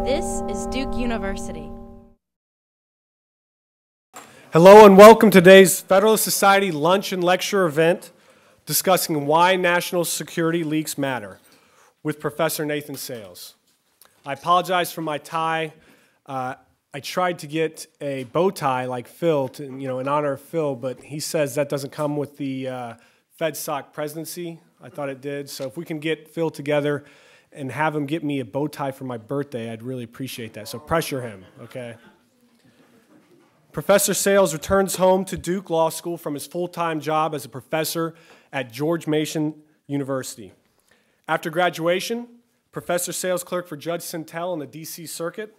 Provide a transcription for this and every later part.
This is Duke University. Hello and welcome to today's Federalist Society lunch and lecture event discussing why national security leaks matter with Professor Nathan Sales. I apologize for my tie. I tried to get a bow tie like Phil, in honor of Phil, but he says that doesn't come with the FedSoc presidency. I thought it did. So if we can get Phil together and have him get me a bow tie for my birthday, I'd really appreciate that. So pressure him, okay? Professor Sales returns home to Duke Law School from his full-time job as a professor at George Mason University. After graduation, Professor Sales clerked for Judge Sintel in the D.C. Circuit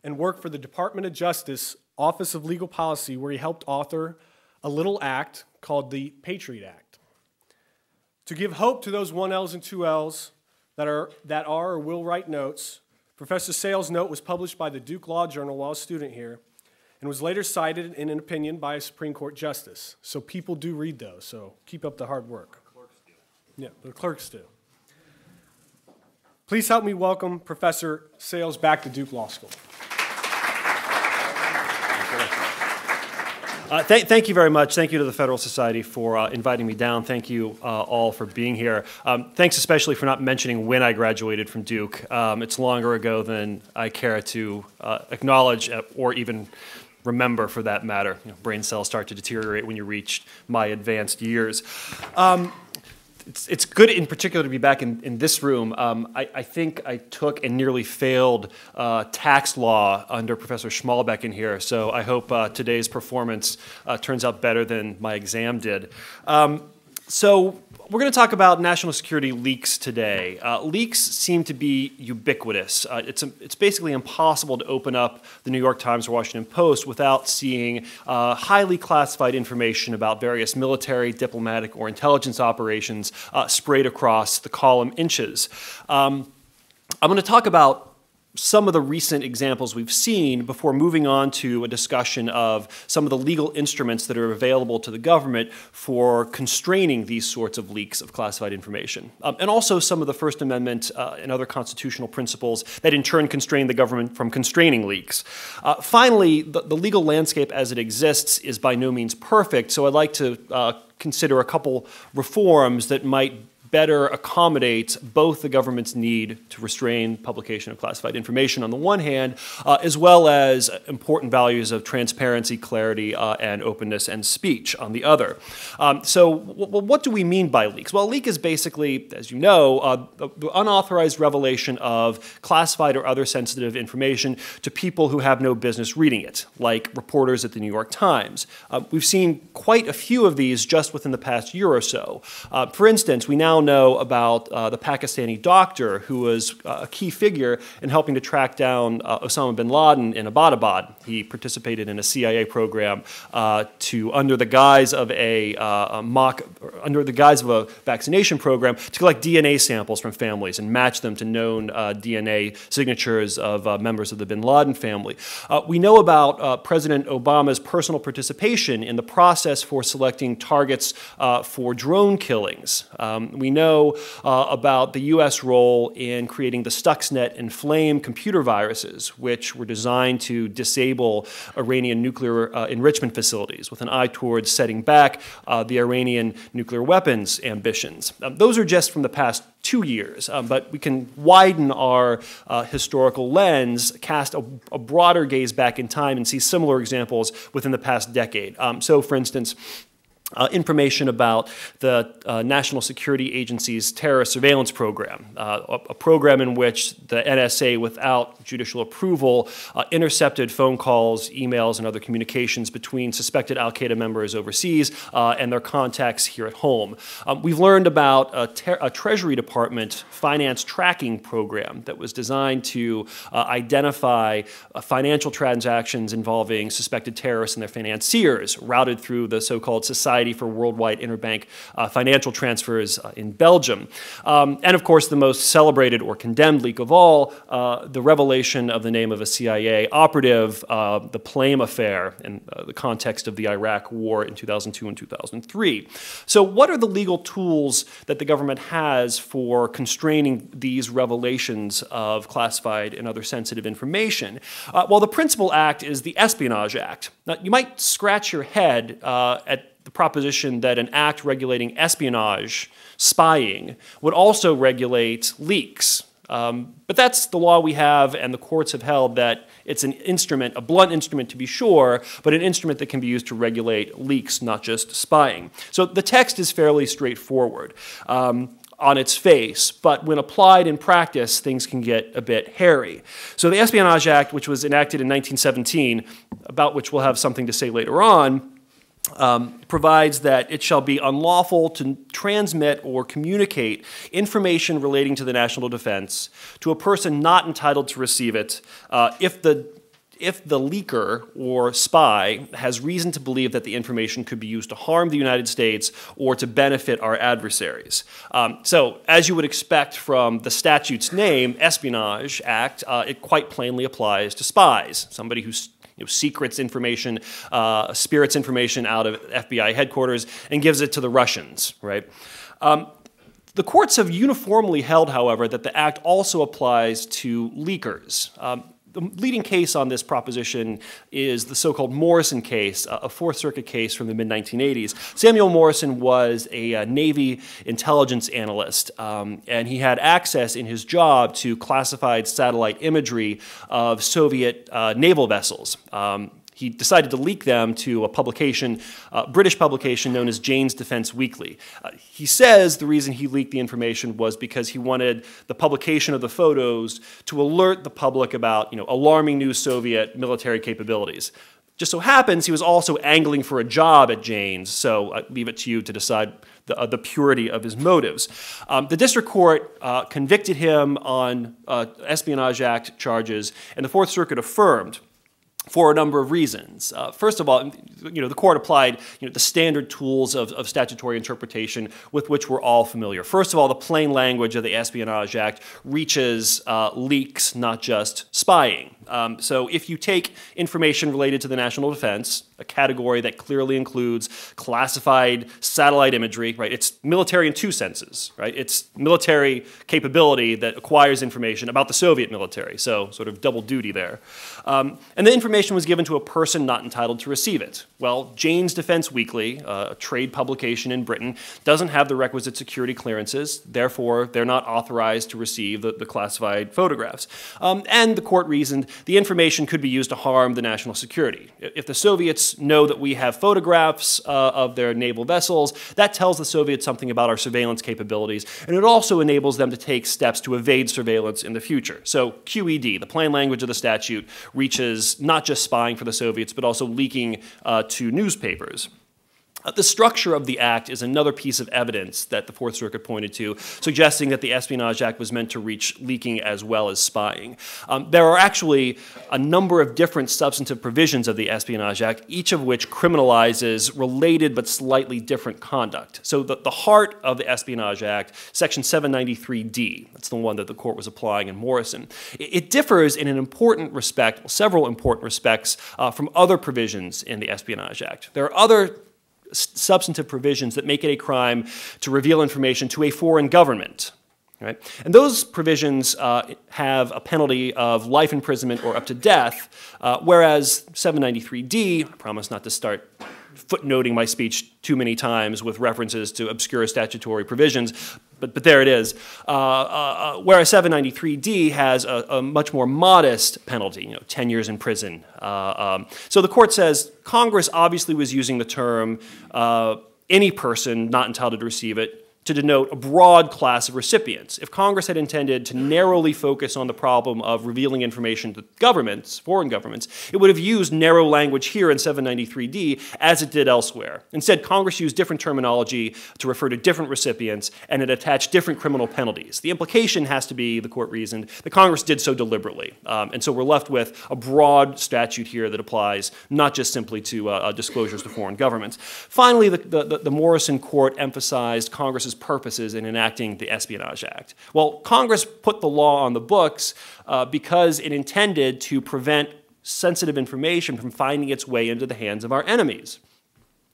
and worked for the Department of Justice Office of Legal Policy, where he helped author a little act called the Patriot Act. To give hope to those 1Ls and 2Ls that are or will write notes, Professor Sales' note was published by the Duke Law Journal while a student here and was later cited in an opinion by a Supreme Court justice. So people do read those, so keep up the hard work. The clerks do. Yeah, the clerks do. Please help me welcome Professor Sales back to Duke Law School. Thank you very much. Thank you to the Federal Society for inviting me down. Thank you all for being here. Thanks especially for not mentioning when I graduated from Duke. It's longer ago than I care to acknowledge or even remember, for that matter. Brain cells start to deteriorate when you reach my advanced years. It's good in particular to be back in this room. I think I took and nearly failed tax law under Professor Schmalbeck in here, so I hope today's performance turns out better than my exam did. So we're going to talk about national security leaks today. Leaks seem to be ubiquitous. It's basically impossible to open up the New York Times or Washington Post without seeing highly classified information about various military, diplomatic, or intelligence operations sprayed across the column inches. I'm going to talk about some of the recent examples we've seen before moving on to a discussion of some of the legal instruments that are available to the government for constraining these sorts of leaks of classified information, and also some of the First Amendment and other constitutional principles that in turn constrain the government from constraining leaks. Finally, the legal landscape as it exists is by no means perfect, so I'd like to consider a couple reforms that might better accommodate both the government's need to restrain publication of classified information on the one hand, as well as important values of transparency, clarity, and openness and speech on the other. So what do we mean by leaks? Well, a leak is basically, as you know, the unauthorized revelation of classified or other sensitive information to people who have no business reading it, like reporters at the New York Times. We've seen quite a few of these just within the past year or so. For instance, we now know about the Pakistani doctor who was a key figure in helping to track down Osama bin Laden in Abbottabad. He participated in a CIA program under the guise of a vaccination program to collect DNA samples from families and match them to known DNA signatures of members of the bin Laden family. We know about President Obama's personal participation in the process for selecting targets for drone killings. We know about the U.S. role in creating the Stuxnet and Flame computer viruses, which were designed to disable Iranian nuclear enrichment facilities with an eye towards setting back the Iranian nuclear weapons ambitions. Those are just from the past 2 years, but we can widen our historical lens, cast a broader gaze back in time, and see similar examples within the past decade. So, for instance, information about the National Security Agency's terrorist surveillance program, a program in which the NSA, without judicial approval, intercepted phone calls, emails, and other communications between suspected al-Qaeda members overseas and their contacts here at home. We've learned about a Treasury Department finance tracking program that was designed to identify financial transactions involving suspected terrorists and their financiers routed through the so-called Society Society for Worldwide Interbank Financial Transfers in Belgium. And of course, the most celebrated or condemned leak of all, the revelation of the name of a CIA operative, the Plame affair, in the context of the Iraq War in 2002 and 2003. So what are the legal tools that the government has for constraining these revelations of classified and other sensitive information? Well, the principal act is the Espionage Act. Now, you might scratch your head at the proposition that an act regulating espionage, spying, would also regulate leaks. But that's the law we have, and the courts have held that it's an instrument, a blunt instrument to be sure, but an instrument that can be used to regulate leaks, not just spying. So the text is fairly straightforward on its face, but when applied in practice, things can get a bit hairy. So the Espionage Act, which was enacted in 1917, about which we'll have something to say later on, provides that it shall be unlawful to transmit or communicate information relating to the national defense to a person not entitled to receive it if the leaker or spy has reason to believe that the information could be used to harm the United States or to benefit our adversaries. So, as you would expect from the statute's name, Espionage Act, it quite plainly applies to spies, somebody who secrets information, spirits information out of FBI headquarters and gives it to the Russians, right? The courts have uniformly held, however, that the act also applies to leakers. The leading case on this proposition is the so-called Morrison case, a Fourth Circuit case from the mid-1980s. Samuel Morrison was a Navy intelligence analyst, and he had access in his job to classified satellite imagery of Soviet naval vessels. He decided to leak them to a publication, British publication known as Jane's Defense Weekly. He says the reason he leaked the information was because he wanted the publication of the photos to alert the public about, alarming new Soviet military capabilities. Just so happens he was also angling for a job at Jane's, so I leave it to you to decide the purity of his motives. The district court convicted him on Espionage Act charges, and the Fourth Circuit affirmed for a number of reasons. First of all, the court applied the standard tools of statutory interpretation with which we're all familiar. First of all, the plain language of the Espionage Act reaches leaks, not just spying. So if you take information related to the national defense, a category that clearly includes classified satellite imagery, right? It's military in two senses, right? It's military capability that acquires information about the Soviet military, so sort of double duty there. And the information was given to a person not entitled to receive it. Well, Jane's Defense Weekly, a trade publication in Britain, doesn't have the requisite security clearances, therefore they're not authorized to receive the classified photographs. And the court reasoned the information could be used to harm the national security. If the Soviets know that we have photographs of their naval vessels, that tells the Soviets something about our surveillance capabilities, and it also enables them to take steps to evade surveillance in the future. So QED, the plain language of the statute, reaches not just spying for the Soviets, but also leaking to newspapers. The structure of the act is another piece of evidence that the Fourth Circuit pointed to, suggesting that the Espionage Act was meant to reach leaking as well as spying. There are actually a number of different substantive provisions of the Espionage Act, each of which criminalizes related but slightly different conduct. So the heart of the Espionage Act, Section 793D, that's the one that the court was applying in Morrison, it differs in an important respect, well, several important respects, from other provisions in the Espionage Act. There are other substantive provisions that make it a crime to reveal information to a foreign government. Right? And those provisions have a penalty of life imprisonment or up to death, whereas 793D, I promise not to start footnoting my speech too many times with references to obscure statutory provisions, but there it is. Whereas 793D has a much more modest penalty, 10 years in prison. So the court says Congress obviously was using the term any person not entitled to receive it to denote a broad class of recipients. If Congress had intended to narrowly focus on the problem of revealing information to governments, foreign governments, it would have used narrow language here in 793D as it did elsewhere. Instead, Congress used different terminology to refer to different recipients, and it attached different criminal penalties. The implication has to be, the court reasoned, that Congress did so deliberately. And so we're left with a broad statute here that applies not just simply to disclosures to foreign governments. Finally, the Morrison court emphasized Congress's purposes in enacting the Espionage Act. Well, Congress put the law on the books because it intended to prevent sensitive information from finding its way into the hands of our enemies.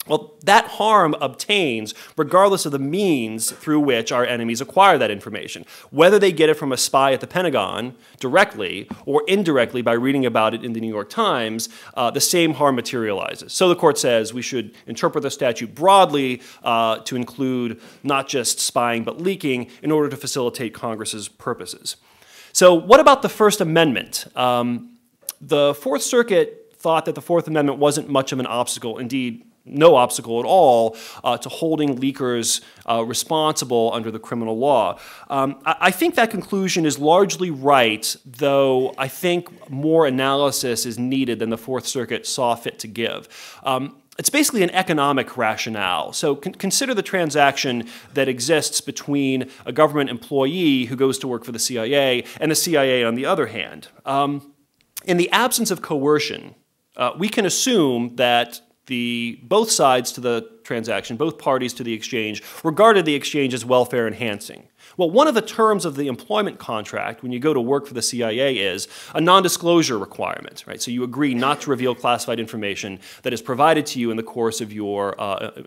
Well, that harm obtains regardless of the means through which our enemies acquire that information, whether they get it from a spy at the Pentagon directly or indirectly by reading about it in the New York Times, the same harm materializes. So the court says we should interpret the statute broadly to include not just spying but leaking in order to facilitate Congress's purposes. So what about the First Amendment? The Fourth Circuit thought that the Fourth Amendment wasn't much of an obstacle, indeed, no obstacle at all to holding leakers responsible under the criminal law. I think that conclusion is largely right, though I think more analysis is needed than the Fourth Circuit saw fit to give. It's basically an economic rationale. So consider the transaction that exists between a government employee who goes to work for the CIA and the CIA on the other hand. In the absence of coercion, we can assume that both sides to the transaction, both parties to the exchange, regarded the exchange as welfare enhancing. Well, one of the terms of the employment contract when you go to work for the CIA is a non-disclosure requirement, right? So you agree not to reveal classified information that is provided to you in the course of your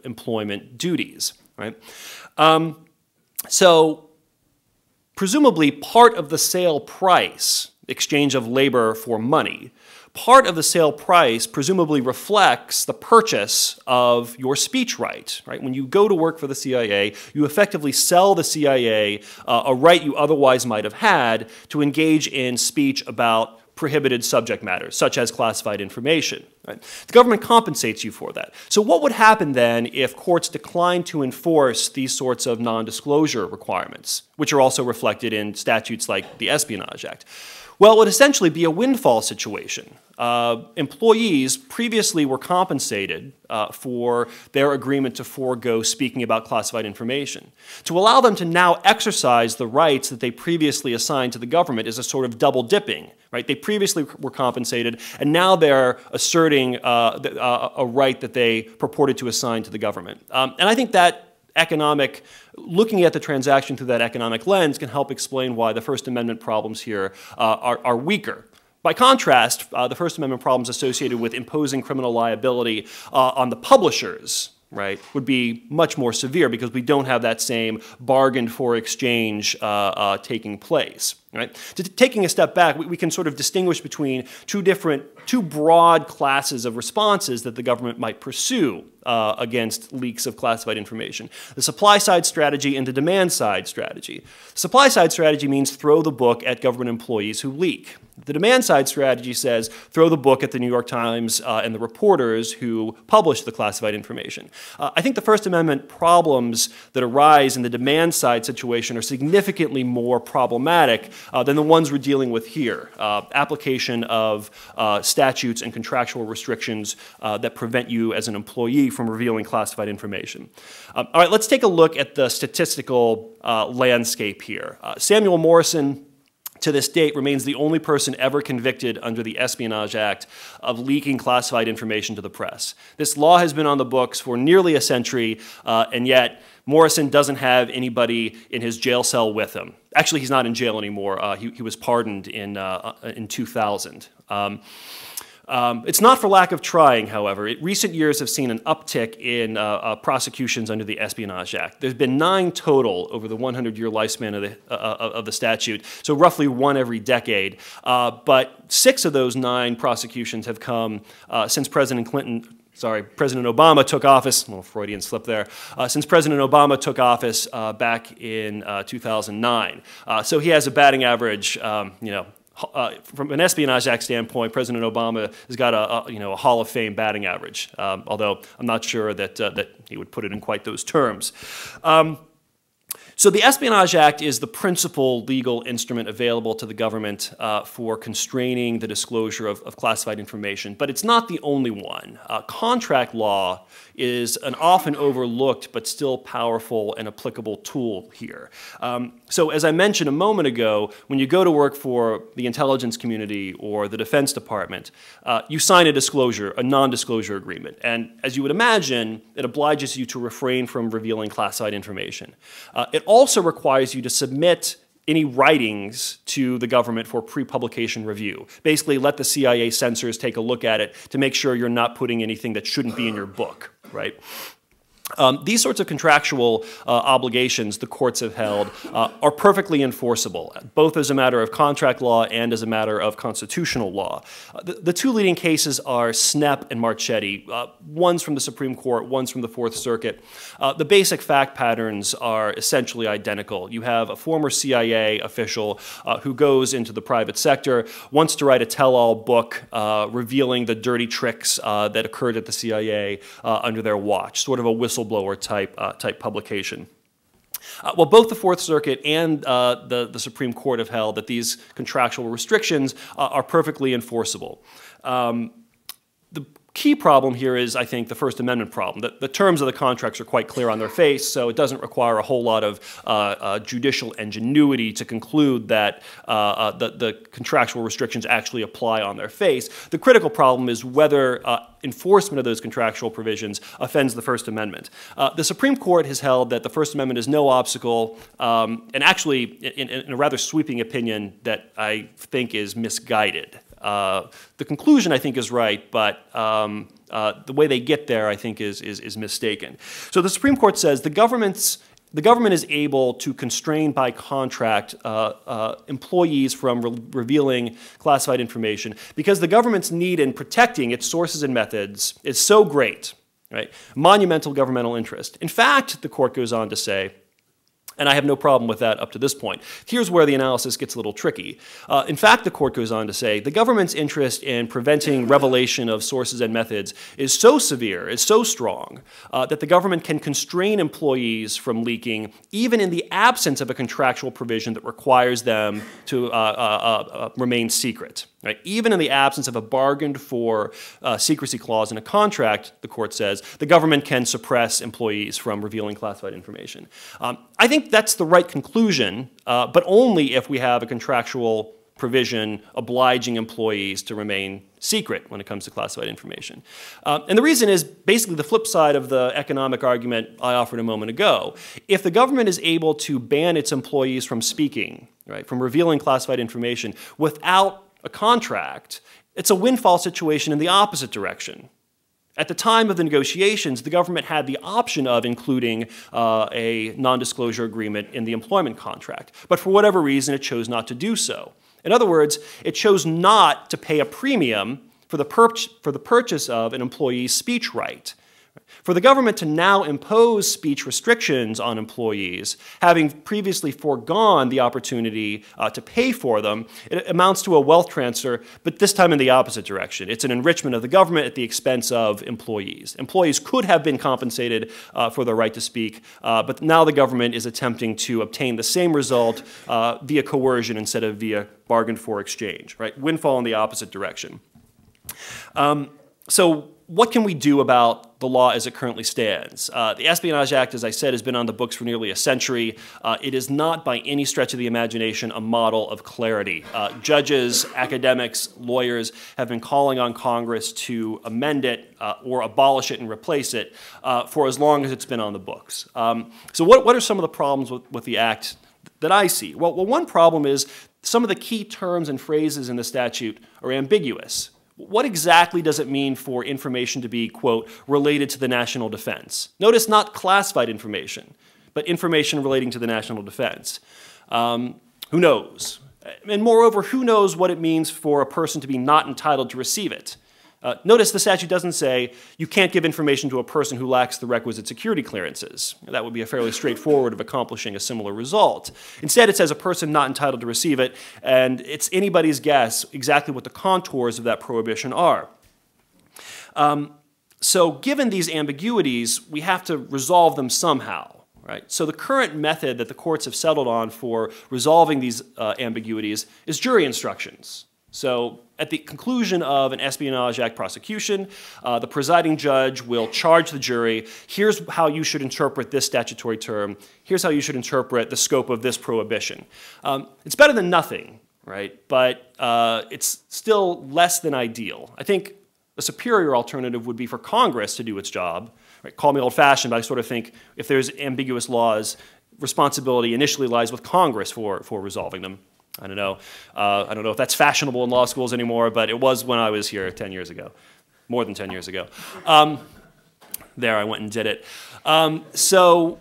employment duties, right? So presumably part of the sale price, exchange of labor for money, part of the sale price presumably reflects the purchase of your speech right? When you go to work for the CIA, you effectively sell the CIA a right you otherwise might have had to engage in speech about prohibited subject matters, such as classified information. Right? The government compensates you for that. So what would happen then if courts declined to enforce these sorts of non-disclosure requirements, which are also reflected in statutes like the Espionage Act? Well, it would essentially be a windfall situation. Employees previously were compensated for their agreement to forego speaking about classified information. To allow them to now exercise the rights that they previously assigned to the government is a sort of double dipping. Right? They previously were compensated, and now they're asserting a right that they purported to assign to the government. And I think that looking at the transaction through that economic lens can help explain why the First Amendment problems here are weaker. By contrast, the First Amendment problems associated with imposing criminal liability on the publishers, right, would be much more severe because we don't have that same bargained for exchange taking place. Right? Taking a step back, we can sort of distinguish between two broad classes of responses that the government might pursue against leaks of classified information. The supply-side strategy and the demand-side strategy. The supply-side strategy means throw the book at government employees who leak. The demand-side strategy says throw the book at the New York Times and the reporters who publish the classified information. I think the First Amendment problems that arise in the demand-side situation are significantly more problematic than the ones we're dealing with here. Application of statutes and contractual restrictions that prevent you as an employee from revealing classified information. All right, let's take a look at the statistical landscape here. Samuel Morrison, to this date, remains the only person ever convicted under the Espionage Act of leaking classified information to the press. This law has been on the books for nearly a century, and yet Morrison doesn't have anybody in his jail cell with him. Actually, he's not in jail anymore. He was pardoned in 2000. It's not for lack of trying, however. Recent years have seen an uptick in prosecutions under the Espionage Act. There's been 9 total over the 100-year lifespan of the statute, so roughly 1 every decade. But 6 of those 9 prosecutions have come since President Obama took office. A little Freudian slip there. Since President Obama took office back in 2009. So he has a batting average, from an Espionage Act standpoint, President Obama has got a Hall of Fame batting average, although I'm not sure that he would put it in quite those terms. So the Espionage Act is the principal legal instrument available to the government for constraining the disclosure of classified information, but it's not the only one. Contract law is an often overlooked but still powerful and applicable tool here. So as I mentioned a moment ago, when you go to work for the intelligence community or the Defense Department, you sign a disclosure, a non-disclosure agreement. And as you would imagine, it obliges you to refrain from revealing classified information. It also requires you to submit any writings to the government for pre-publication review. Basically, let the CIA censors take a look at it to make sure you're not putting anything that shouldn't be in your book, right? These sorts of contractual obligations the courts have held are perfectly enforceable, both as a matter of contract law and as a matter of constitutional law. The two leading cases are Snepp and Marchetti. One's from the Supreme Court, one's from the Fourth Circuit. The basic fact patterns are essentially identical. You have a former CIA official who goes into the private sector, wants to write a tell-all book revealing the dirty tricks that occurred at the CIA under their watch, sort of a whistleblower type publication. Well, both the Fourth Circuit and the Supreme Court have held that these contractual restrictions are perfectly enforceable. The key problem here is, I think, the First Amendment problem. The terms of the contracts are quite clear on their face, so it doesn't require a whole lot of judicial ingenuity to conclude that the contractual restrictions actually apply on their face. The critical problem is whether enforcement of those contractual provisions offends the First Amendment. The Supreme Court has held that the First Amendment is no obstacle, and actually, in a rather sweeping opinion that I think is misguided. The conclusion, I think, is right, but the way they get there, I think, is mistaken. So the Supreme Court says the government is able to constrain by contract employees from revealing classified information because the government's need in protecting its sources and methods is so great, right? Monumental governmental interest. In fact, the court goes on to say, and I have no problem with that up to this point. Here's where the analysis gets a little tricky. In fact, the court goes on to say, the government's interest in preventing revelation of sources and methods is so severe, is so strong, that the government can constrain employees from leaking even in the absence of a contractual provision that requires them to remain secret. Right? Even in the absence of a bargained for secrecy clause in a contract, the court says, the government can suppress employees from revealing classified information. I think that's the right conclusion, but only if we have a contractual provision obliging employees to remain secret when it comes to classified information. And the reason is basically the flip side of the economic argument I offered a moment ago. If the government is able to ban its employees from speaking, right, from revealing classified information without a contract, it's a windfall situation in the opposite direction. At the time of the negotiations, the government had the option of including a non-disclosure agreement in the employment contract, but for whatever reason, it chose not to do so. In other words, it chose not to pay a premium for the purchase of an employee's speech right. For the government to now impose speech restrictions on employees, having previously foregone the opportunity to pay for them, it amounts to a wealth transfer, but this time in the opposite direction. It's an enrichment of the government at the expense of employees. Employees could have been compensated for their right to speak, but now the government is attempting to obtain the same result via coercion instead of via bargain for exchange, right? Windfall in the opposite direction. So what can we do about the law as it currently stands? The Espionage Act, as I said, has been on the books for nearly a century. It is not by any stretch of the imagination a model of clarity. Judges, academics, lawyers have been calling on Congress to amend it or abolish it and replace it for as long as it's been on the books. So what are some of the problems with the Act that I see? Well, one problem is some of the key terms and phrases in the statute are ambiguous. What exactly does it mean for information to be, quote, related to the national defense? Notice not classified information, but information relating to the national defense. Who knows? And moreover, who knows what it means for a person to be not entitled to receive it? Notice the statute doesn't say you can't give information to a person who lacks the requisite security clearances. That would be a fairly straightforward of accomplishing a similar result. Instead, it says a person not entitled to receive it, and it's anybody's guess exactly what the contours of that prohibition are. So given these ambiguities, we have to resolve them somehow. right? So the current method that the courts have settled on for resolving these ambiguities is jury instructions. So at the conclusion of an Espionage Act prosecution, the presiding judge will charge the jury, here's how you should interpret this statutory term, here's how you should interpret the scope of this prohibition. It's better than nothing, right? But it's still less than ideal. I think a superior alternative would be for Congress to do its job. Right? Call me old-fashioned, but I sort of think if there's ambiguous laws, responsibility initially lies with Congress for resolving them. I don't know if that's fashionable in law schools anymore, but it was when I was here 10 years ago, more than 10 years ago. There, I went and did it. So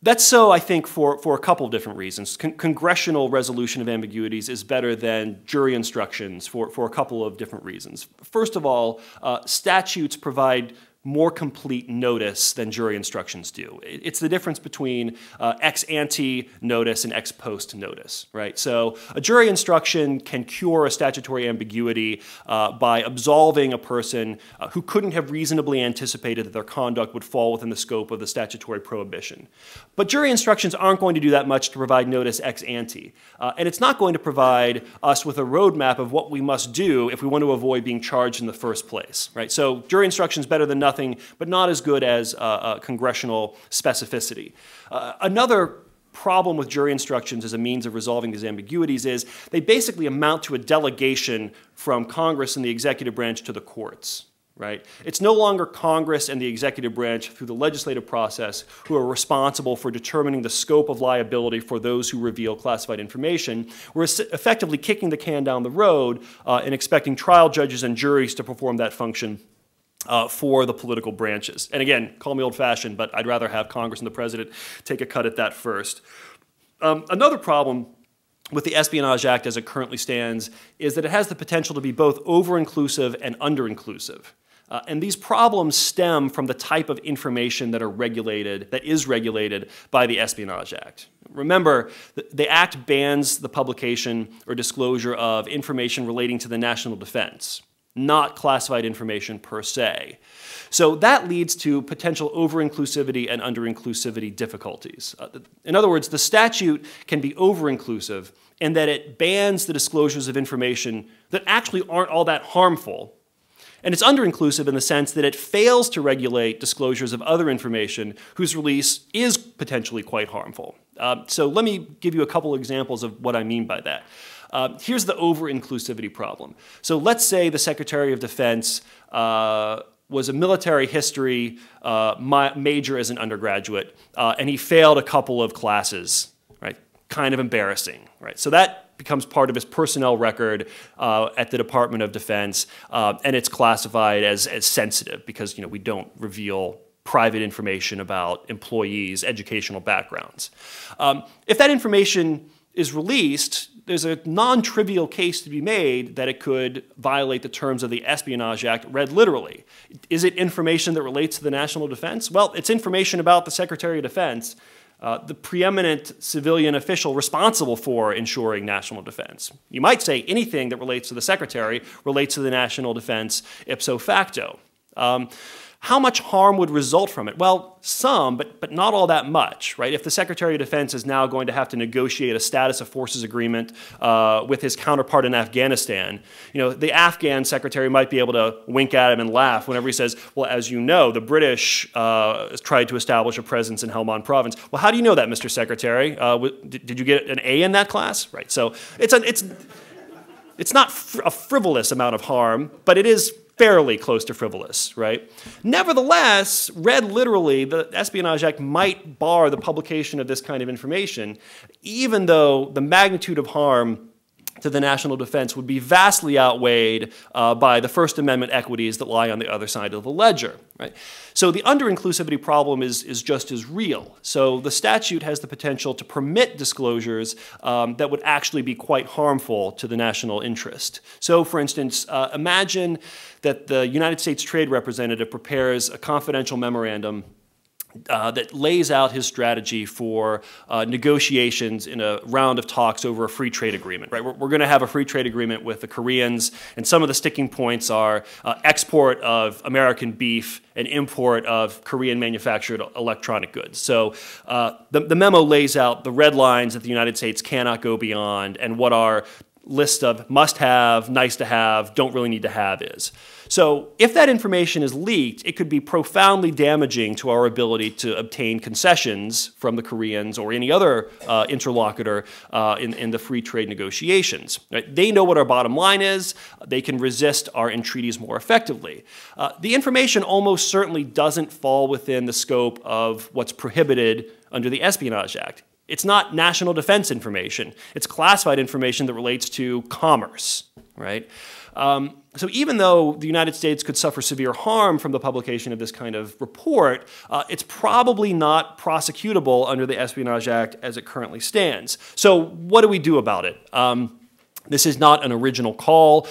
that's so, I think, for a couple of different reasons. Congressional resolution of ambiguities is better than jury instructions for a couple of different reasons. First of all, statutes provide more complete notice than jury instructions do. It's the difference between ex ante notice and ex post notice, right? So a jury instruction can cure a statutory ambiguity by absolving a person who couldn't have reasonably anticipated that their conduct would fall within the scope of the statutory prohibition. But jury instructions aren't going to do that much to provide notice ex ante. And it's not going to provide us with a roadmap of what we must do if we want to avoid being charged in the first place, right? So jury instructions better than nothing, but not as good as congressional specificity. Another problem with jury instructions as a means of resolving these ambiguities is they basically amount to a delegation from Congress and the executive branch to the courts. Right? It's no longer Congress and the executive branch through the legislative process who are responsible for determining the scope of liability for those who reveal classified information. We're effectively kicking the can down the road and expecting trial judges and juries to perform that function for the political branches. And again, call me old-fashioned, but I'd rather have Congress and the president take a cut at that first. Another problem with the Espionage Act as it currently stands is that it has the potential to be both over-inclusive and under-inclusive. And these problems stem from the type of information that is regulated by the Espionage Act. Remember, the Act bans the publication or disclosure of information relating to the national defense, not classified information per se. So that leads to potential over-inclusivity and under-inclusivity difficulties. In other words, the statute can be over-inclusive in that it bans the disclosures of information that actually aren't all that harmful. And it's under-inclusive in the sense that it fails to regulate disclosures of other information whose release is potentially quite harmful. So let me give you a couple examples of what I mean by that. Here's the over-inclusivity problem. So let's say the Secretary of Defense was a military history major as an undergraduate, and he failed a couple of classes, right? Kind of embarrassing, right? So that becomes part of his personnel record at the Department of Defense, and it's classified as sensitive because we don't reveal private information about employees' educational backgrounds. If that information is released, there's a non-trivial case to be made that it could violate the terms of the Espionage Act read literally. Is it information that relates to the national defense? Well, it's information about the Secretary of Defense, the preeminent civilian official responsible for ensuring national defense. You might say anything that relates to the Secretary relates to the national defense ipso facto. How much harm would result from it? Well, some, but not all that much, right? If the Secretary of Defense is now going to have to negotiate a status of forces agreement with his counterpart in Afghanistan, the Afghan secretary might be able to wink at him and laugh whenever he says, well, as you know, the British tried to establish a presence in Helmand province. Well, how do you know that, Mr. Secretary? Did you get an A in that class? Right, so it's not a frivolous amount of harm, but it is fairly close to frivolous, right? Nevertheless, read literally, the Espionage Act might bar the publication of this kind of information, even though the magnitude of harm to the national defense would be vastly outweighed by the First Amendment equities that lie on the other side of the ledger, right? So the under-inclusivity problem is just as real. So the statute has the potential to permit disclosures that would actually be quite harmful to the national interest. So for instance, imagine that the United States Trade Representative prepares a confidential memorandum that lays out his strategy for negotiations in a round of talks over a free trade agreement. Right, we're going to have a free trade agreement with the Koreans, and some of the sticking points are export of American beef and import of Korean manufactured electronic goods. So the memo lays out the red lines that the United States cannot go beyond, and what our list of must-have, nice-to-have, don't really need to have is. So if that information is leaked, it could be profoundly damaging to our ability to obtain concessions from the Koreans or any other interlocutor in the free trade negotiations. Right? They know what our bottom line is. They can resist our entreaties more effectively. The information almost certainly doesn't fall within the scope of what's prohibited under the Espionage Act. It's not national defense information. It's classified information that relates to commerce, right? So even though the United States could suffer severe harm from the publication of this kind of report, it's probably not prosecutable under the Espionage Act as it currently stands. So what do we do about it? This is not an original call.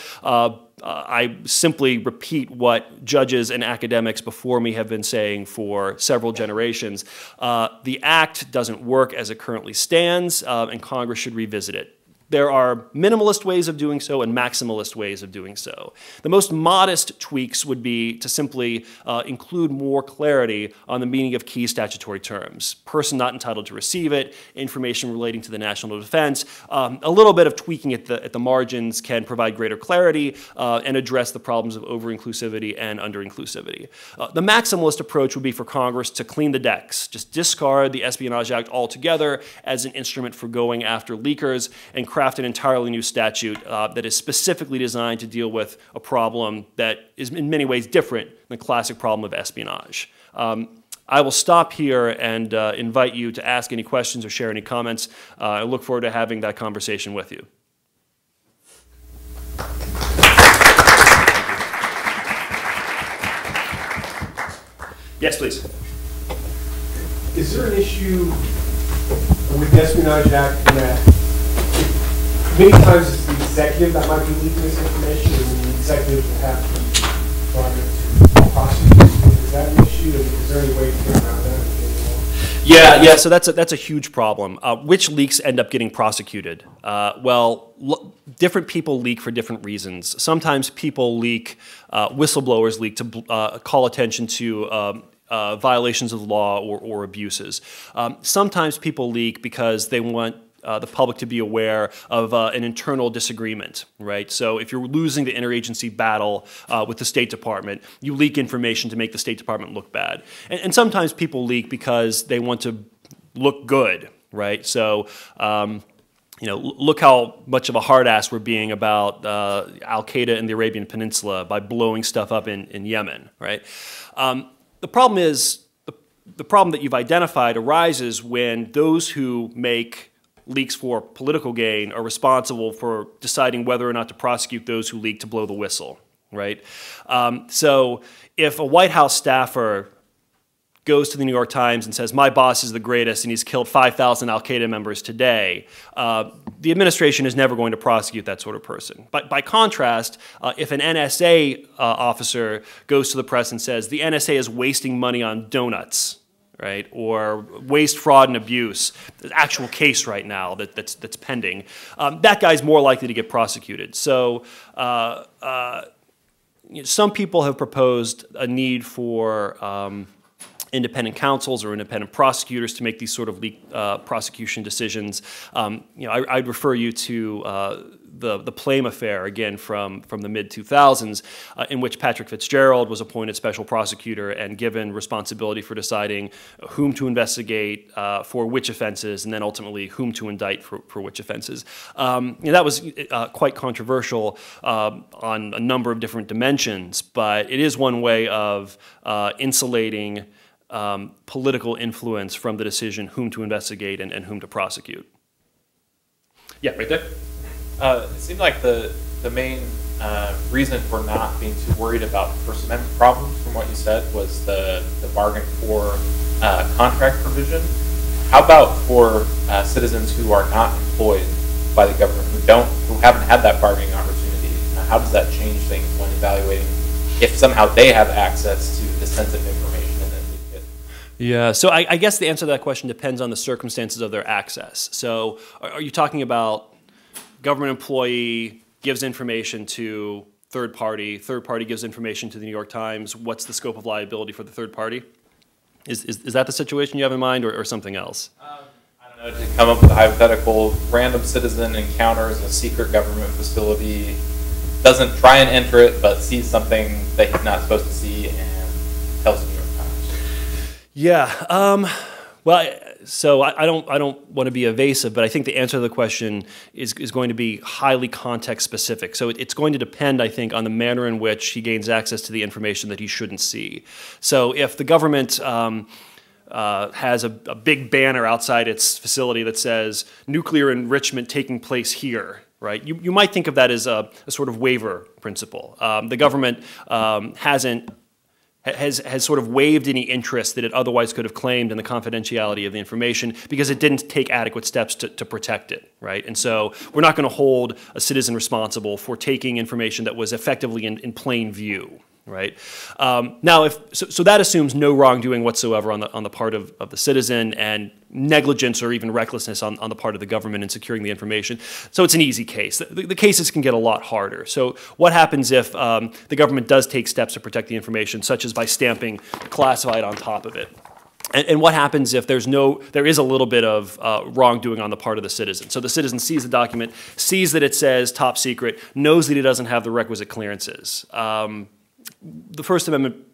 I simply repeat what judges and academics before me have been saying for several generations. The act doesn't work as it currently stands, and Congress should revisit it. There are minimalist ways of doing so and maximalist ways of doing so. The most modest tweaks would be to simply include more clarity on the meaning of key statutory terms. Person not entitled to receive it, information relating to the national defense. A little bit of tweaking at the margins can provide greater clarity and address the problems of over-inclusivity and under-inclusivity. The maximalist approach would be for Congress to clean the decks, just discard the Espionage Act altogether as an instrument for going after leakers and craft an entirely new statute that is specifically designed to deal with a problem that is in many ways different than the classic problem of espionage. I will stop here and invite you to ask any questions or share any comments. I look forward to having that conversation with you. Yes, please. Is there an issue with the Espionage Act in that many times it's the executive that might be leaking this information, and the executive will have to brought to prosecute? Is that an issue? Is there any way to get around that? Yeah. So that's a huge problem. Which leaks end up getting prosecuted? Well, different people leak for different reasons. Sometimes people leak, whistleblowers leak to call attention to violations of the law or abuses. Sometimes people leak because they want the public to be aware of an internal disagreement, right? So if you're losing the interagency battle with the State Department, you leak information to make the State Department look bad. And sometimes people leak because they want to look good, right? So look how much of a hard ass we're being about Al-Qaeda in the Arabian Peninsula by blowing stuff up in Yemen, right? The problem is, the problem that you've identified arises when those who make leaks for political gain are responsible for deciding whether or not to prosecute those who leak to blow the whistle, right? So if a White House staffer goes to the New York Times and says, my boss is the greatest and he's killed 5,000 Al-Qaeda members today, the administration is never going to prosecute that sort of person. But by contrast, if an NSA officer goes to the press and says, the NSA is wasting money on donuts, right, or waste, fraud, and abuse, the actual case right now that's pending, that guy's more likely to get prosecuted. So some people have proposed a need for independent counsels or independent prosecutors to make these sort of prosecution decisions. I'd refer you to the Plame affair, again, from the mid-2000s, in which Patrick Fitzgerald was appointed special prosecutor and given responsibility for deciding whom to investigate for which offenses, and then ultimately whom to indict for which offenses. That was quite controversial on a number of different dimensions, but it is one way of insulating political influence from the decision whom to investigate and whom to prosecute. Yeah, right there. It seemed like the main reason for not being too worried about First Amendment problems, from what you said, was the bargain for contract provision. How about for citizens who are not employed by the government, who haven't had that bargaining opportunity? How does that change things when evaluating if somehow they have access to the sensitive information and then leak it? Yeah, so I guess the answer to that question depends on the circumstances of their access. So are you talking about government employee gives information to third party gives information to the New York Times, what's the scope of liability for the third party? Is that the situation you have in mind, or something else? I don't know, to come up with a hypothetical, random citizen encounters a secret government facility, doesn't try and enter it, but sees something that he's not supposed to see and tells the New York Times. Yeah, well, so I don't want to be evasive, but I think the answer to the question is going to be highly context specific. So it's going to depend, I think, on the manner in which he gains access to the information that he shouldn't see. So if the government has a big banner outside its facility that says nuclear enrichment taking place here, right? You might think of that as a sort of waiver principle. The government has sort of waived any interest that it otherwise could have claimed in the confidentiality of the information because it didn't take adequate steps to protect it, right? And so we're not going to hold a citizen responsible for taking information that was effectively in plain view, right? Now, so that assumes no wrongdoing whatsoever on the part of the citizen, and negligence or even recklessness on the part of the government in securing the information. So it's an easy case. The cases can get a lot harder. So what happens if the government does take steps to protect the information, such as by stamping classified on top of it? And what happens if there is a little bit of wrongdoing on the part of the citizen? So the citizen sees the document, sees that it says top secret, knows that he doesn't have the requisite clearances. The First Amendment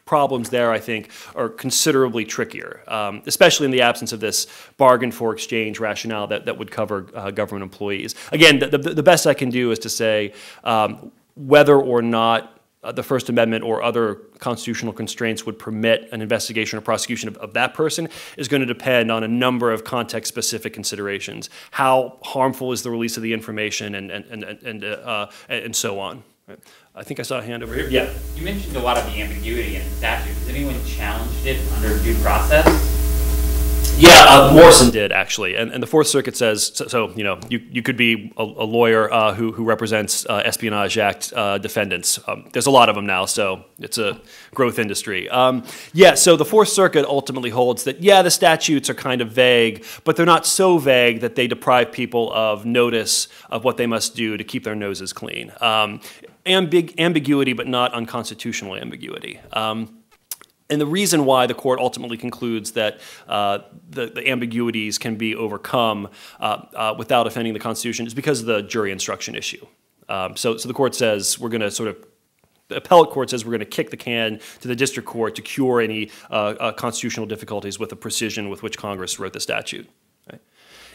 problems there, I think, are considerably trickier, especially in the absence of this bargain for exchange rationale that would cover government employees. Again, the best I can do is to say whether or not the First Amendment or other constitutional constraints would permit an investigation or prosecution of that person is going to depend on a number of context-specific considerations. How harmful is the release of the information, and so on. Right. I think I saw a hand over here. Yeah. You mentioned a lot of the ambiguity in the statute. Has anyone challenged it under due process? Yeah, Morrison did, actually. And the Fourth Circuit says, so you know, you could be a lawyer who represents Espionage Act defendants. There's a lot of them now, so it's a growth industry. Yeah, so the Fourth Circuit ultimately holds that, yeah, the statutes are kind of vague, but they're not so vague that they deprive people of notice of what they must do to keep their noses clean. Ambiguity, but not unconstitutional ambiguity. And the reason why the court ultimately concludes that the ambiguities can be overcome without offending the Constitution is because of the jury instruction issue. So the court says we're going to the appellate court says we're going to kick the can to the district court to cure any constitutional difficulties with the precision with which Congress wrote the statute. Right?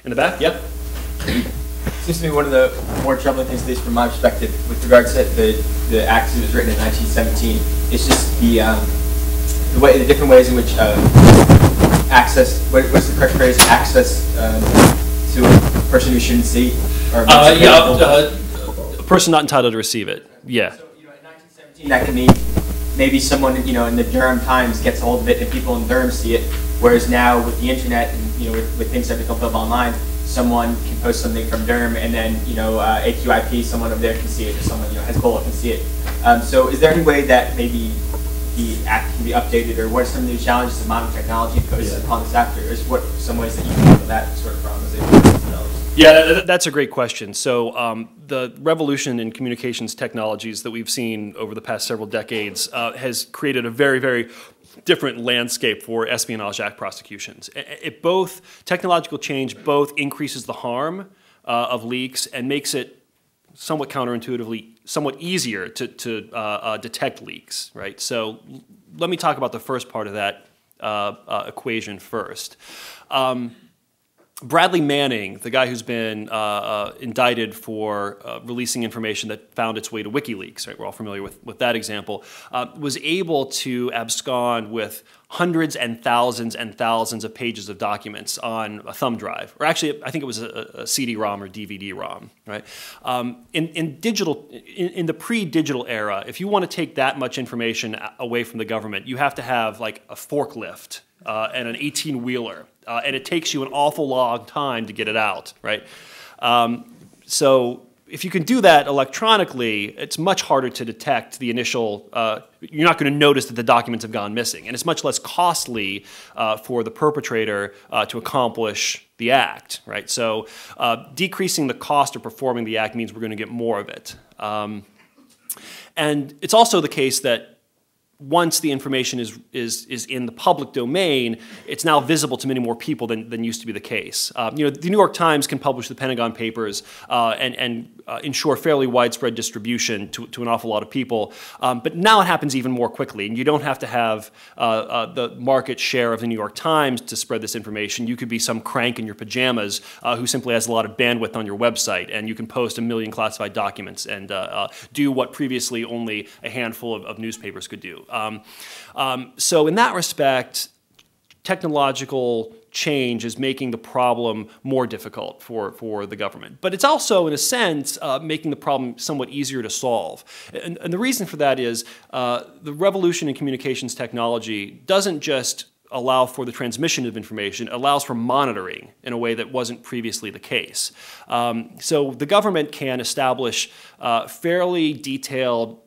In the back, yep. Seems to me one of the more troubling things, at least from my perspective, with regards to the act that was written in 1917, is just the different ways in which access, what's the correct phrase, access to a person who shouldn't see? Or a person not entitled to receive it, yeah. So, in 1917, that could mean maybe someone, in the Durham Times gets a hold of it and people in Durham see it, whereas now with the internet and, with things that become available online, someone can post something from Durham and then, AQIP, someone over there can see it, or someone, Hezbollah can see it. So is there any way that maybe the act can be updated, or what are some new challenges of modern technology poses upon this act, or what are some ways that you can handle that sort of problem? Yeah, that's a great question. So the revolution in communications technologies that we've seen over the past several decades has created a very, very different landscape for Espionage Act prosecutions. Technological change both increases the harm of leaks and makes it somewhat counterintuitively somewhat easier to detect leaks, right? So let me talk about the first part of that equation first. Bradley Manning, the guy who's been indicted for releasing information that found its way to WikiLeaks, right? We're all familiar with that example, was able to abscond with hundreds and thousands of pages of documents on a thumb drive, or actually, I think it was a CD-ROM or DVD-ROM, right? In the pre-digital era, if you want to take that much information away from the government, you have to have like a forklift and an 18-wheeler. And it takes you an awful long time to get it out, right? So if you can do that electronically, it's much harder to detect the initial, you're not going to notice that the documents have gone missing. And it's much less costly for the perpetrator to accomplish the act, right? So decreasing the cost of performing the act means we're going to get more of it. And it's also the case that once the information is in the public domain, it's now visible to many more people than used to be the case. You know, the New York Times can publish the Pentagon Papers and ensure fairly widespread distribution to an awful lot of people. But now it happens even more quickly, and you don't have to have the market share of the New York Times to spread this information. You could be some crank in your pajamas who simply has a lot of bandwidth on your website, and you can post 1 million classified documents and do what previously only a handful of newspapers could do. So in that respect, technological change is making the problem more difficult for the government. But it's also, in a sense, making the problem somewhat easier to solve. And the reason for that is the revolution in communications technology doesn't just allow for the transmission of information, it allows for monitoring in a way that wasn't previously the case. So the government can establish fairly detailed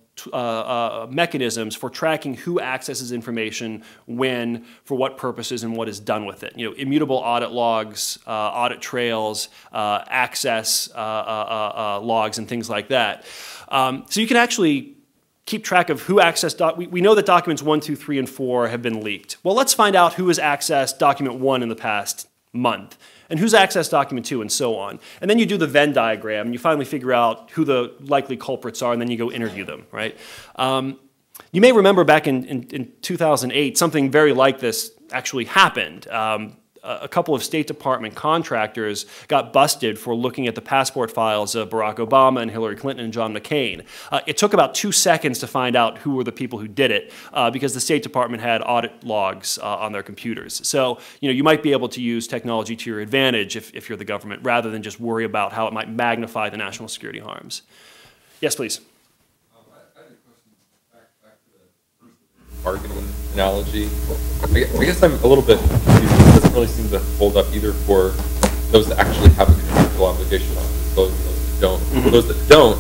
mechanisms for tracking who accesses information, when, for what purposes, and what is done with it. You know, immutable audit logs, audit trails, access logs, and things like that. So you can actually keep track of who accessed, we know that documents 1, 2, 3, and 4 have been leaked. Well, let's find out who has accessed document 1 in the past month, and who's accessed document 2, and so on. And then you do the Venn diagram, and you finally figure out who the likely culprits are, and then you go interview them, right? You may remember back in 2008, something very like this actually happened. A couple of State Department contractors got busted for looking at the passport files of Barack Obama and Hillary Clinton and John McCain. It took about 2 seconds to find out who were the people who did it because the State Department had audit logs on their computers. So, you know, you might be able to use technology to your advantage if you're the government rather than just worry about how it might magnify the national security harms. Yes, please. Bargaining analogy. I guess I'm a little bit confused. It doesn't really seem to hold up either for those that actually have a contractual obligation on disclosure and those that don't. For those that don't,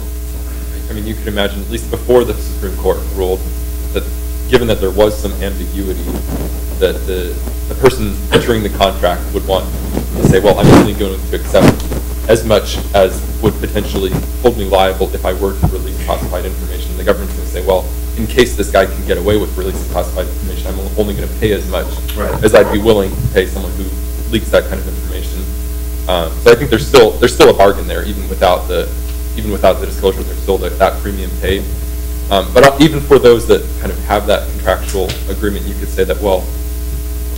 I mean, you could imagine, at least before the Supreme Court ruled, that given that there was some ambiguity, that the person entering the contract would want to say, well, I'm only going to accept as much as would potentially hold me liable if I were to release classified information. The government's going to say, well, in case this guy can get away with releasing classified information, I'm only going to pay as much as I'd be willing to pay someone who leaks that kind of information. So I think there's still a bargain there, even without the disclosure. There's still that premium paid. But even for those that kind of have that contractual agreement, you could say that, well,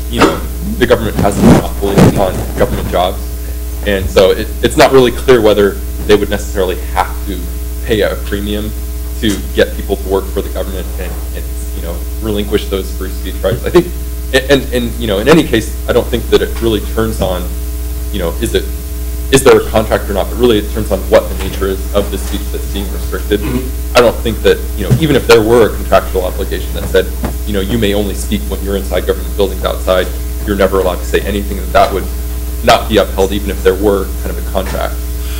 you know, the government has a monopoly on government jobs, and so it's not really clear whether they would necessarily have to pay a premium to get people to work for the government and you know, relinquish those free speech rights. I think, and you know, in any case, I don't think that it really turns on, you know, is there a contract or not, but really it turns on what the nature is of the speech that's being restricted. I don't think that, you know, even if there were a contractual obligation that said, you know, you may only speak when you're inside government buildings, outside, you're never allowed to say anything, that would not be upheld, even if there were kind of a contract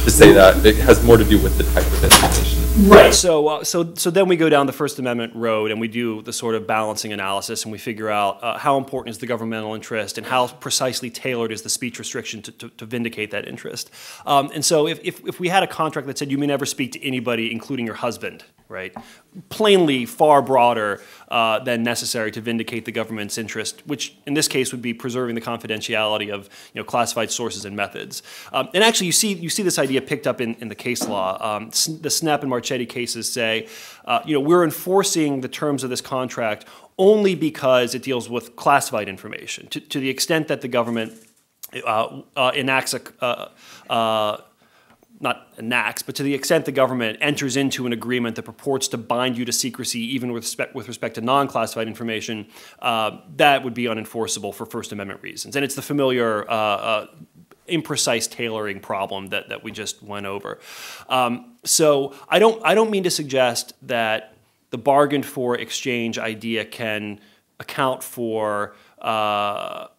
to say that. It has more to do with the type of information. Right. So then we go down the First Amendment road and we do the sort of balancing analysis and we figure out how important is the governmental interest and how precisely tailored is the speech restriction to vindicate that interest. And so if we had a contract that said you may never speak to anybody, including your husband, right? Plainly far broader than necessary to vindicate the government's interest, which in this case would be preserving the confidentiality of, you know, classified sources and methods. And actually, you see this idea picked up in the case law. The Snap and Marchetti cases say, you know, we're enforcing the terms of this contract only because it deals with classified information. To the extent that the government enacts not enacts, but to the extent the government enters into an agreement that purports to bind you to secrecy even with respect to non-classified information, that would be unenforceable for First Amendment reasons. And it's the familiar imprecise tailoring problem that we just went over. So I don't mean to suggest that the bargained for exchange idea can account for, can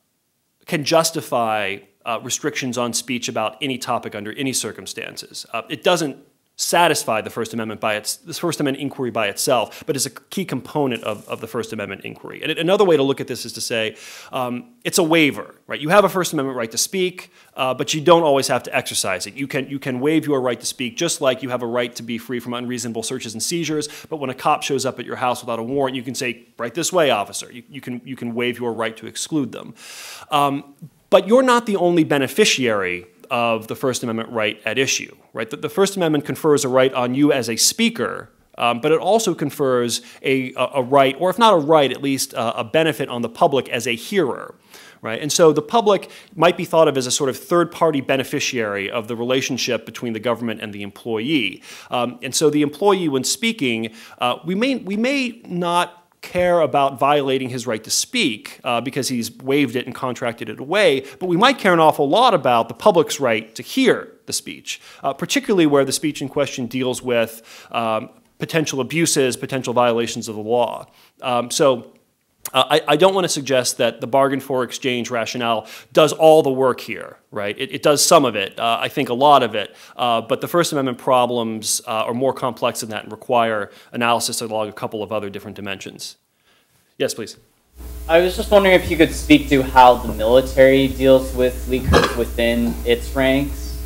justify restrictions on speech about any topic under any circumstances. It doesn't satisfy the First Amendment inquiry by itself, but is a key component of the First Amendment inquiry. And another way to look at this is to say it's a waiver, right? You have a First Amendment right to speak, but you don't always have to exercise it. You can waive your right to speak, just like you have a right to be free from unreasonable searches and seizures. But when a cop shows up at your house without a warrant, you can say, "Right this way, officer." You can waive your right to exclude them. But you're not the only beneficiary of the First Amendment right at issue, right? The First Amendment confers a right on you as a speaker, but it also confers a right, or if not a right, at least a benefit on the public as a hearer, right? And so the public might be thought of as a sort of third-party beneficiary of the relationship between the government and the employee. And so the employee, when speaking, we may not care about violating his right to speak because he's waived it and contracted it away, but we might care an awful lot about the public's right to hear the speech, particularly where the speech in question deals with potential abuses, potential violations of the law. I don't want to suggest that the bargain for exchange rationale does all the work here, right? It does some of it, I think a lot of it, but the First Amendment problems are more complex than that and require analysis along a couple of other different dimensions. Yes, please. I was just wondering if you could speak to how the military deals with leakers within its ranks.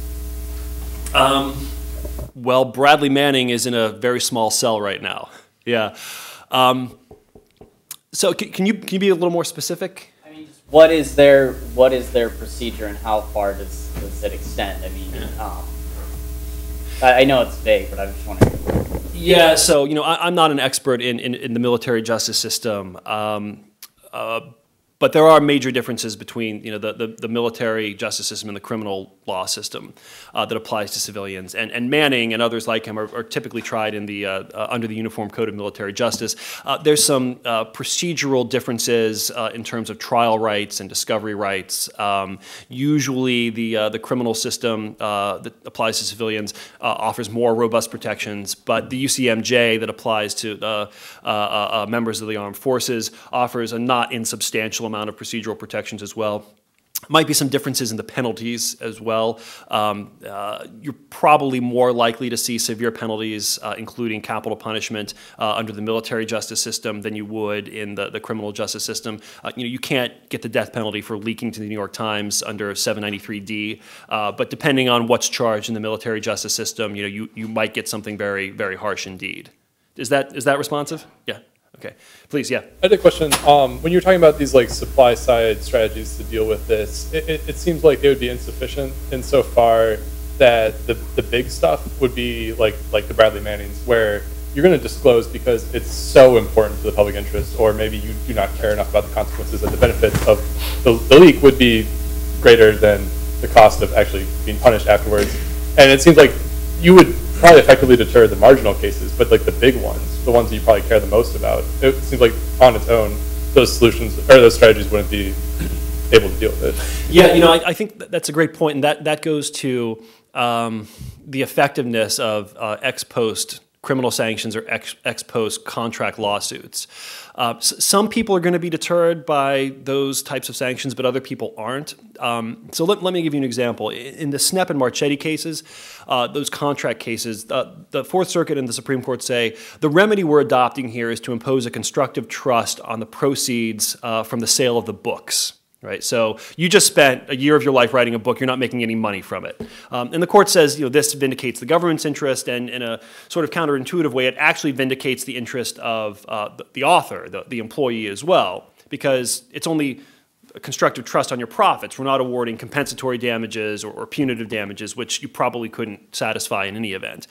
Well, Bradley Manning is in a very small cell right now. Yeah. So can you be a little more specific? I mean, just what is their procedure and how far does it extend? I mean, I know it's vague, but I'm just wondering. Yeah. So I'm not an expert in the military justice system. But there are major differences between the military justice system and the criminal law system that applies to civilians. And Manning and others like him are typically tried in the under the Uniform Code of Military Justice. There's some procedural differences in terms of trial rights and discovery rights. Usually the criminal system that applies to civilians offers more robust protections, but the UCMJ that applies to members of the armed forces offers a not insubstantial amount of procedural protections as well. Might be some differences in the penalties as well. You're probably more likely to see severe penalties, including capital punishment, under the military justice system than you would in the criminal justice system. You can't get the death penalty for leaking to the New York Times under 793D, but depending on what's charged in the military justice system, you might get something very, very harsh indeed. Is that responsive? Yeah. Okay, please, yeah. I had a question. When you're talking about these supply side strategies to deal with this, it seems like they would be insufficient insofar that the big stuff would be like the Bradley Mannings, where you're going to disclose because it's so important to the public interest, or maybe you do not care enough about the consequences, and the benefits of the leak would be greater than the cost of actually being punished afterwards. And it seems like you would probably effectively deter the marginal cases, but the big ones, the ones that you probably care the most about, it seems like on its own, those solutions or those strategies wouldn't be able to deal with it. Yeah, I think that's a great point, and that goes to the effectiveness of ex post criminal sanctions or ex post contract lawsuits. Some people are going to be deterred by those types of sanctions, but other people aren't. So let me give you an example. In the Snepp and Marchetti cases, those contract cases, the Fourth Circuit and the Supreme Court say the remedy we're adopting here is to impose a constructive trust on the proceeds from the sale of the books. Right, so you just spent a year of your life writing a book. You're not making any money from it, and the court says this vindicates the government's interest, and in a sort of counterintuitive way, it actually vindicates the interest of the author, the employee as well, because it's only a constructive trust on your profits. We're not awarding compensatory damages or punitive damages, which you probably couldn't satisfy in any event.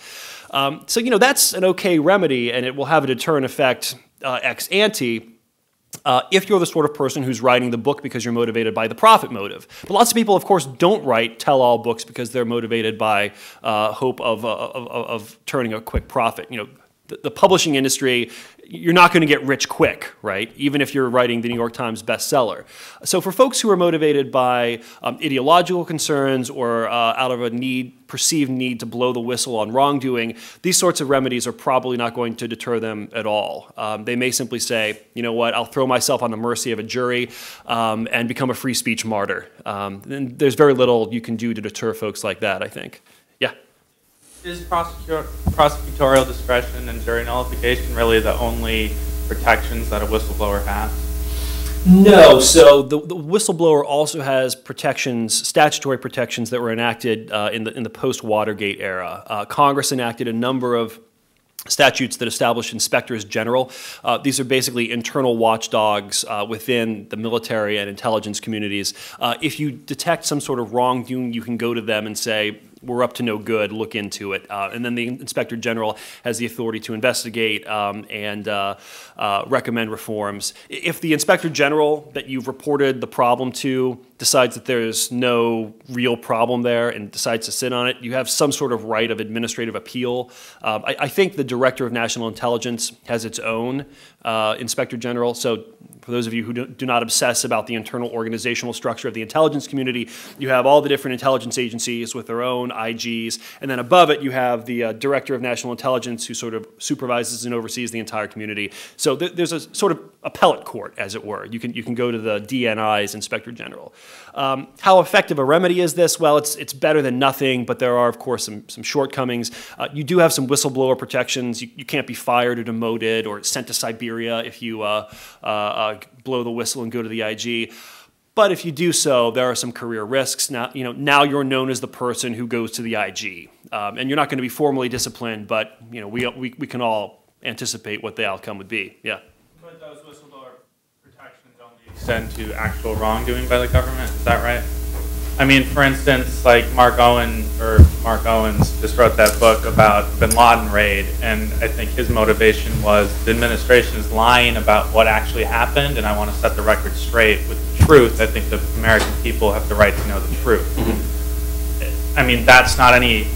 So that's an okay remedy, and it will have a deterrent effect ex ante. If you're the sort of person who's writing the book because you're motivated by the profit motive. But lots of people, of course, don't write tell-all books because they're motivated by hope of turning a quick profit. The publishing industry, you're not going to get rich quick, right? Even if you're writing the New York Times bestseller. So for folks who are motivated by ideological concerns or out of a perceived need to blow the whistle on wrongdoing, these sorts of remedies are probably not going to deter them at all. They may simply say, you know what, I'll throw myself on the mercy of a jury and become a free speech martyr. And there's very little you can do to deter folks like that, I think. Yeah? is prosecutorial discretion and jury nullification really the only protections that a whistleblower has? No, so the whistleblower also has protections, statutory protections that were enacted in the post-Watergate era. Congress enacted a number of statutes that establish inspectors general. These are basically internal watchdogs within the military and intelligence communities. If you detect some sort of wrongdoing, you can go to them and say, we're up to no good, look into it. And then the Inspector General has the authority to investigate and recommend reforms. If the Inspector General that you've reported the problem to decides that there's no real problem there and decides to sit on it, you have some sort of right of administrative appeal. I think the Director of National Intelligence has its own Inspector General. So for those of you who do not obsess about the internal organizational structure of the intelligence community, you have all the different intelligence agencies with their own IGs, and then above it you have the Director of National Intelligence who sort of supervises and oversees the entire community. So there's a sort of appellate court, as it were. You can go to the DNI's Inspector General. How effective a remedy is this? Well, it's better than nothing, but there are, of course, some shortcomings. You do have some whistleblower protections. You can't be fired or demoted or sent to Siberia if you blow the whistle and go to the IG. But if you do so, there are some career risks. Now you're known as the person who goes to the IG, and you're not going to be formally disciplined, but we can all anticipate what the outcome would be. Yeah. But those whistleblower protections only extend to actual wrongdoing by the government. Is that right? I mean, for instance, like Mark Owens just wrote that book about Bin Laden raid, and I think his motivation was the administration is lying about what actually happened, and I want to set the record straight with the truth. I think the American people have the right to know the truth. Mm-hmm. I mean, that's not any,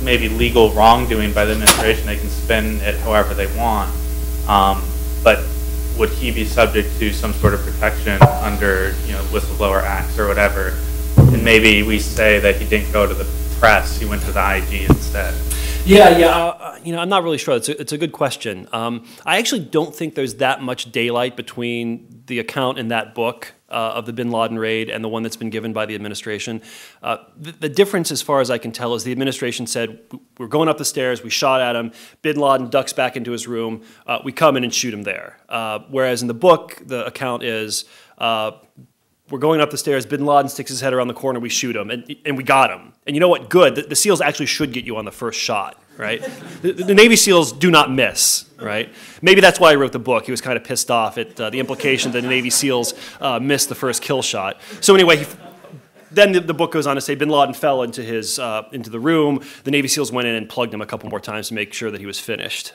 maybe legal wrongdoing by the administration. They can spin it however they want. But would he be subject to some sort of protection under, whistleblower acts or whatever? And maybe we say that he didn't go to the press, he went to the IG instead. Yeah. I'm not really sure. It's a good question. I actually don't think there's that much daylight between the account in that book of the Bin Laden raid and the one that's been given by the administration. The difference, as far as I can tell, is the administration said, we're going up the stairs, we shot at him, Bin Laden ducks back into his room, we come in and shoot him there. Whereas in the book, the account is, we're going up the stairs, Bin Laden sticks his head around the corner, we shoot him, and we got him. And you know what? Good. The SEALs actually should get you on the first shot, right? The Navy SEALs do not miss, right? Maybe that's why he wrote the book. He was kind of pissed off at the implication that the Navy SEALs missed the first kill shot. So anyway, then the book goes on to say Bin Laden fell into the room. The Navy SEALs went in and plugged him a couple more times to make sure that he was finished.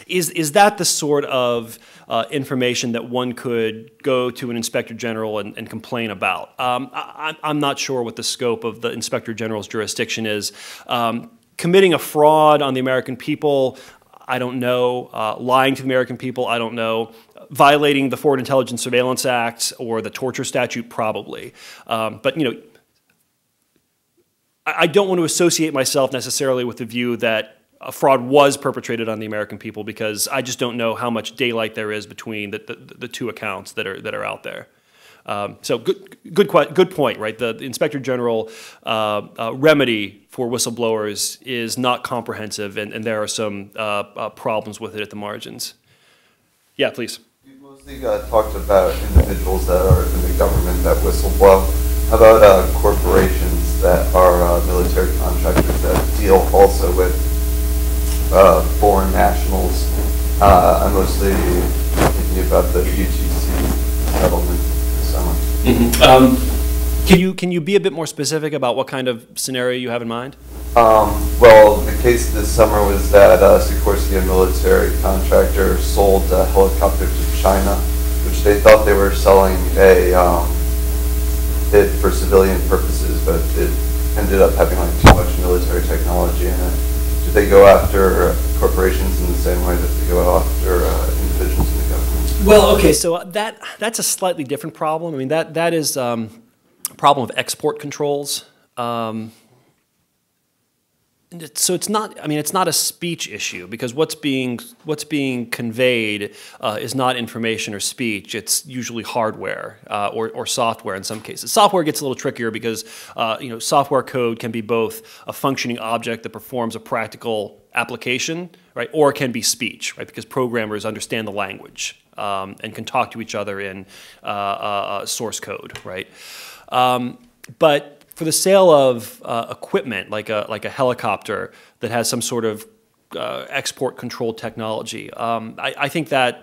Is that the sort of information that one could go to an Inspector General and complain about? I'm not sure what the scope of the Inspector General's jurisdiction is. Committing a fraud on the American people, I don't know. Lying to the American people, I don't know. Violating the Foreign Intelligence Surveillance Act or the torture statute, probably. But I don't want to associate myself necessarily with the view that a fraud was perpetrated on the American people, because I just don't know how much daylight there is between the two accounts that are out there. So good point, right? The Inspector General remedy for whistleblowers is not comprehensive, and there are some problems with it at the margins. Yeah, please. You mostly talked about individuals that are in the government that whistleblow. How about corporations that are military contractors that deal also with foreign nationals? I'm mostly thinking about the UTC settlement this summer. Mm-hmm. Can you be a bit more specific about what kind of scenario you have in mind? Well, the case this summer was that Sikorsky, a military contractor, sold a helicopter to China, which they thought they were selling it for civilian purposes, but it ended up having like too much military technology in it. Did they go after corporations in the same way that they go after individuals in the government? Well, okay, so that's a slightly different problem. I mean, that is a problem of export controls. So it's not. I mean, it's not a speech issue because what's being conveyed is not information or speech. It's usually hardware or software in some cases. Software gets a little trickier because software code can be both a functioning object that performs a practical application, right, or it can be speech, right, because programmers understand the language and can talk to each other in source code, right, but for the sale of equipment like a helicopter that has some sort of export control technology, I think that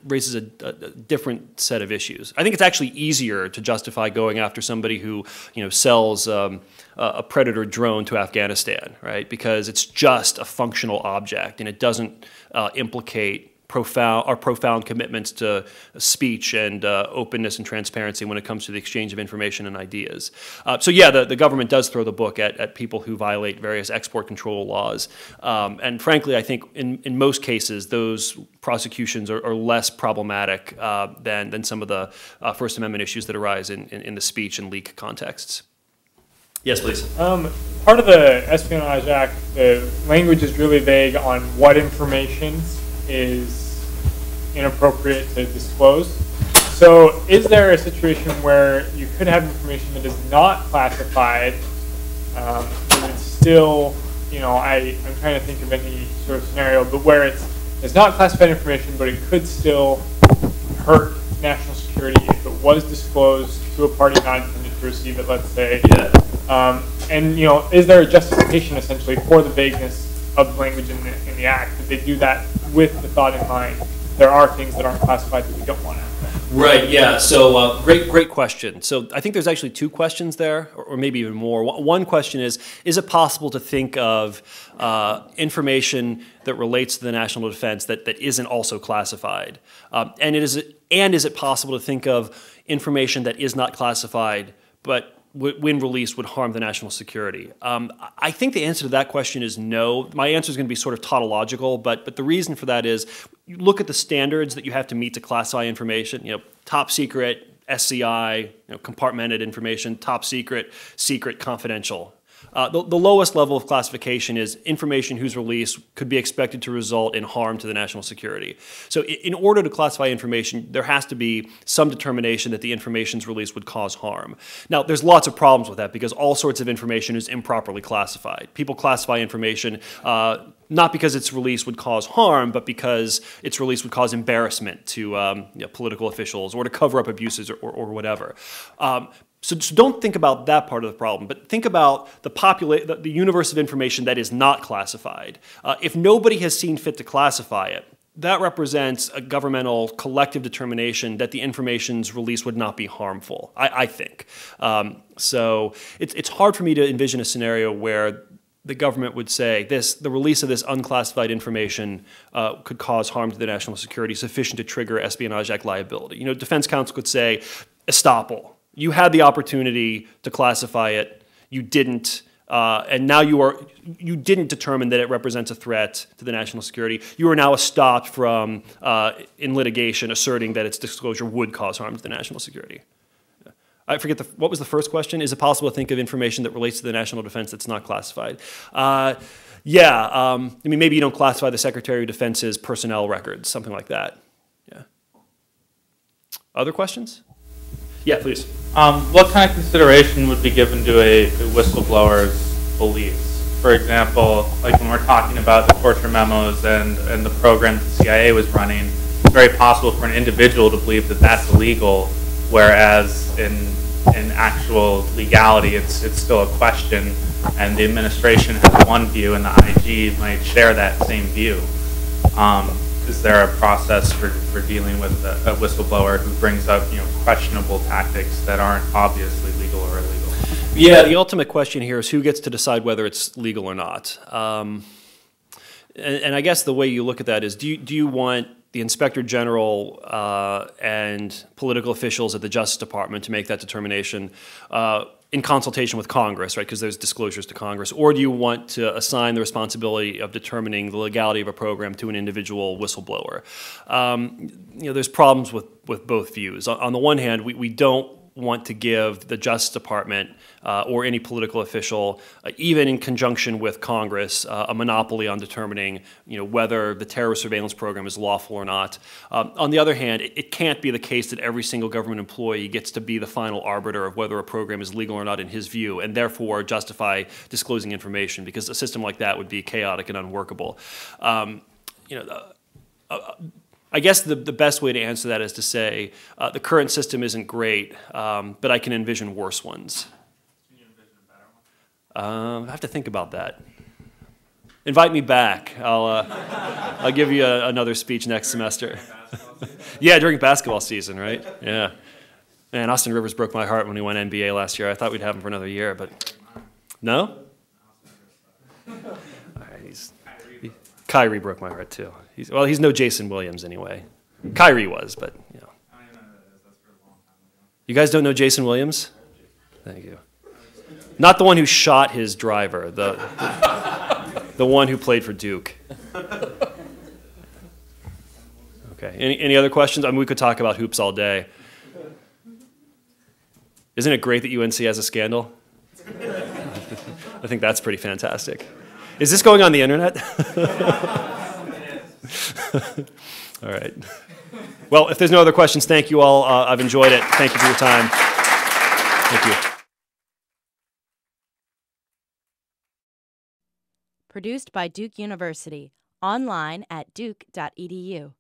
raises a different set of issues. I think it's actually easier to justify going after somebody who sells a Predator drone to Afghanistan, right? Because it's just a functional object and it doesn't implicate profound commitments to speech and openness and transparency when it comes to the exchange of information and ideas. So yeah, the government does throw the book at people who violate various export control laws. And frankly, I think in most cases, those prosecutions are less problematic than some of the First Amendment issues that arise in the speech and leak contexts. Yes, please. Part of the Espionage Act, the language is really vague on what information is inappropriate to disclose. So is there a situation where you could have information that is not classified, but it's still, I'm trying to think of any sort of scenario, but where it's not classified information, but it could still hurt national security if it was disclosed to a party not intended to receive it, let's say. Yeah. And is there a justification essentially for the vagueness of the language in the Act? Did they do that with the thought in mind? There are things that aren't classified that we don't want to. Right, yeah, so great question. So I think there's actually two questions there, or maybe even more. One question is it possible to think of information that relates to the national defense that isn't also classified? And is it possible to think of information that is not classified, but when released would harm the national security? I think the answer to that question is no. My answer is going to be sort of tautological, but the reason for that is you look at the standards that you have to meet to classify information, top secret, SCI, compartmented information, top secret, secret, confidential. The lowest level of classification is information whose release could be expected to result in harm to the national security. So in order to classify information, there has to be some determination that the information's release would cause harm. Now, there's lots of problems with that because all sorts of information is improperly classified. People classify information not because its release would cause harm, but because its release would cause embarrassment to political officials or to cover up abuses or whatever. So don't think about that part of the problem, but think about the universe of information that is not classified. If nobody has seen fit to classify it, that represents a governmental collective determination that the information's release would not be harmful, I think. So it's hard for me to envision a scenario where the government would say the release of this unclassified information could cause harm to the national security sufficient to trigger Espionage Act liability. Defense counsel could say, estoppel. You had the opportunity to classify it, you didn't, and now you didn't determine that it represents a threat to the national security. You are now stopped from, in litigation, asserting that its disclosure would cause harm to the national security. I forget, what was the first question? Is it possible to think of information that relates to the national defense that's not classified? Yeah, I mean, maybe you don't classify the Secretary of Defense's personnel records, something like that. Yeah. Other questions? Yeah, please. What kind of consideration would be given to a whistleblower's beliefs? For example, like when we're talking about the torture memos and the program the CIA was running, it's very possible for an individual to believe that that's illegal, whereas in actual legality, it's still a question, and the administration has one view, and the IG might share that same view. Is there a process for dealing with a whistleblower who brings up questionable tactics that aren't obviously legal or illegal? Yeah, the ultimate question here is who gets to decide whether it's legal or not. And I guess the way you look at that is do you want the Inspector General and political officials at the Justice Department to make that determination in consultation with Congress, right, because there's disclosures to Congress, or do you want to assign the responsibility of determining the legality of a program to an individual whistleblower? There's problems with both views. On the one hand, we don't want to give the Justice Department or any political official, even in conjunction with Congress, a monopoly on determining whether the terrorist surveillance program is lawful or not. On the other hand, it can't be the case that every single government employee gets to be the final arbiter of whether a program is legal or not in his view, and therefore justify disclosing information, because a system like that would be chaotic and unworkable. I guess the best way to answer that is to say the current system isn't great, but I can envision worse ones. Can you envision a better one? I have to think about that. Invite me back. I'll give you another speech next semester. Yeah, during basketball season, right? Yeah. Man, Austin Rivers broke my heart when he won NBA last year. I thought we'd have him for another year, but no? All right, Kyrie broke my heart too. He's no Jason Williams anyway. Kyrie was, but You guys don't know Jason Williams? Thank you. Not the one who shot his driver, the one who played for Duke. Okay. Any other questions? I mean, we could talk about hoops all day. Isn't it great that UNC has a scandal? I think that's pretty fantastic. Is this going on the internet? All right. Well, if there's no other questions, thank you all. I've enjoyed it. Thank you for your time. Thank you. Produced by Duke University. Online at duke.edu.